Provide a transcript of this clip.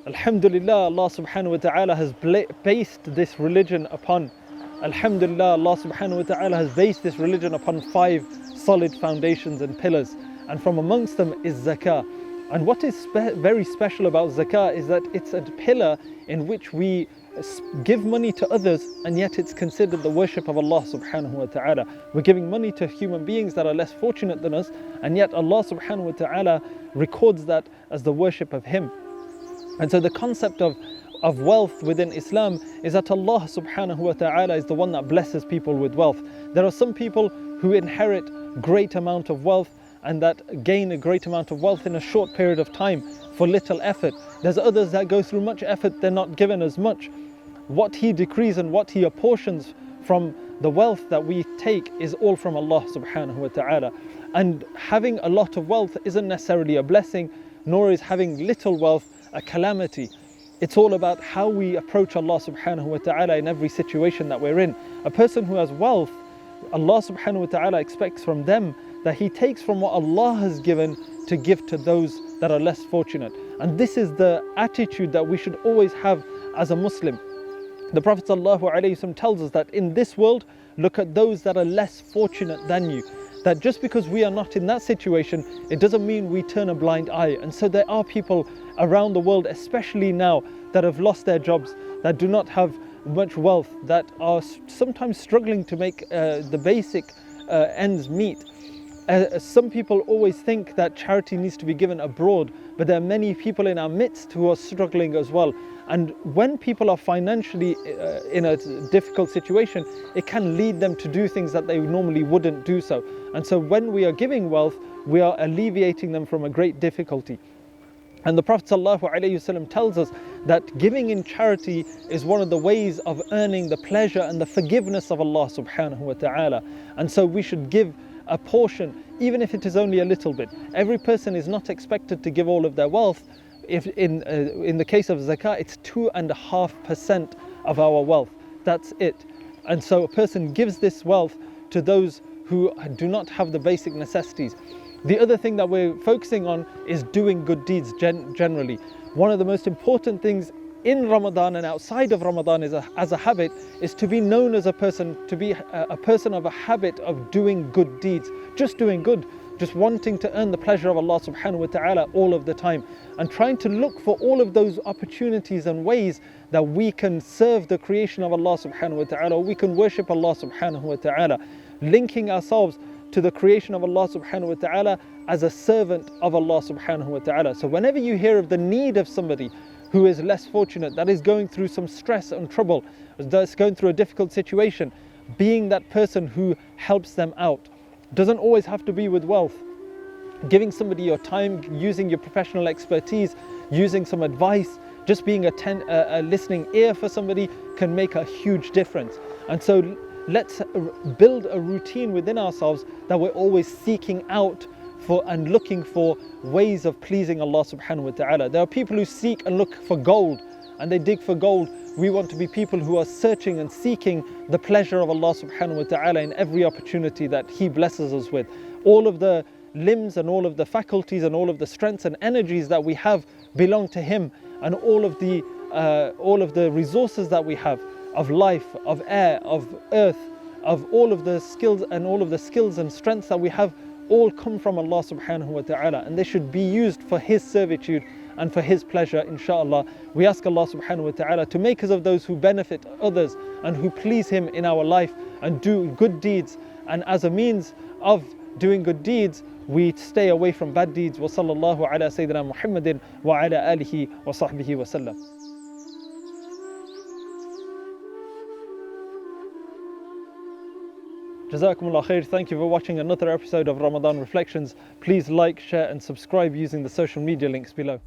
Alhamdulillah, Allah subhanahu wa ta'ala has based this religion upon Alhamdulillah, Allah subhanahu wa ta'ala has based this religion upon 5 solid foundations and pillars, and from amongst them is zakah. And what is very special about zakah is that it's a pillar in which we give money to others, and yet it's considered the worship of Allah subhanahu wa ta'ala. We're giving money to human beings that are less fortunate than us, and yet Allah subhanahu wa ta'ala records that as the worship of Him. And so the concept of wealth within Islam is that Allah subhanahu wa ta'ala is the one that blesses people with wealth. There are some people who inherit great amount of wealth and that gain a great amount of wealth in a short period of time for little effort. There's others that go through much effort, they're not given as much. What He decrees and what He apportions from the wealth that we take is all from Allah subhanahu wa ta'ala. And having a lot of wealth isn't necessarily a blessing, nor is having little wealth a calamity. It's all about how we approach Allah subhanahu wa ta'ala in every situation that we're in. A person who has wealth, Allah subhanahu wa ta'ala expects from them that he takes from what Allah has given to give to those that are less fortunate. And this is the attitude that we should always have as a Muslim. The Prophet ﷺ tells us that in this world, look at those that are less fortunate than you. That just because we are not in that situation, it doesn't mean we turn a blind eye. And so there are people around the world, especially now, that have lost their jobs, that do not have much wealth, that are sometimes struggling to make the basic ends meet. Some people always think that charity needs to be given abroad, but there are many people in our midst who are struggling as well. And when people are financially in a difficult situation, it can lead them to do things that they normally wouldn't do so. And so when we are giving wealth, we are alleviating them from a great difficulty. And the Prophet ﷺ tells us that giving in charity is one of the ways of earning the pleasure and the forgiveness of Allah subhanahu wa ta'ala. And so we should give a portion, even if it is only a little bit. Every person is not expected to give all of their wealth. If in the case of zakah, it's 2.5% of our wealth. That's it. And so a person gives this wealth to those who do not have the basic necessities. The other thing that we're focusing on is doing good deeds generally. One of the most important things in Ramadan and outside of Ramadan as a habit is to be known as a person, to be a person of a habit of doing good deeds. Just doing good, just wanting to earn the pleasure of Allah subhanahu wa ta'ala all of the time, and trying to look for all of those opportunities and ways that we can serve the creation of Allah subhanahu wa ta'ala, or we can worship Allah subhanahu wa ta'ala, linking ourselves to the creation of Allah subhanahu wa ta'ala as a servant of Allah subhanahu wa ta'ala. So whenever you hear of the need of somebody who is less fortunate, that is going through some stress and trouble, that's going through a difficult situation, being that person who helps them out. Doesn't always have to be with wealth. Giving somebody your time, using your professional expertise, using some advice, just being a listening ear for somebody can make a huge difference. And so let's build a routine within ourselves that we're always seeking out for and looking for ways of pleasing Allah subhanahu wa ta'ala. There are people who seek and look for gold and they dig for gold. We want to be people who are searching and seeking the pleasure of Allah subhanahu wa ta'ala in every opportunity that He blesses us with. All of the limbs and all of the faculties and all of the strengths and energies that we have belong to Him, and all of the resources that we have of life, of air, of earth, of all of the skills and strengths that we have, all come from Allah subhanahu wa ta'ala, and they should be used for His servitude and for His pleasure, inshaAllah. We ask Allah subhanahu wa ta'ala to make us of those who benefit others and who please Him in our life and do good deeds. And as a means of doing good deeds, we stay away from bad deeds. Wa sallallahu ala Sayyidina Muhammadin wa ala alihi wa sahbihi wa sallam. Jazakumullah khair. Thank you for watching another episode of Ramadan Reflections. Please like, share and subscribe using the social media links below.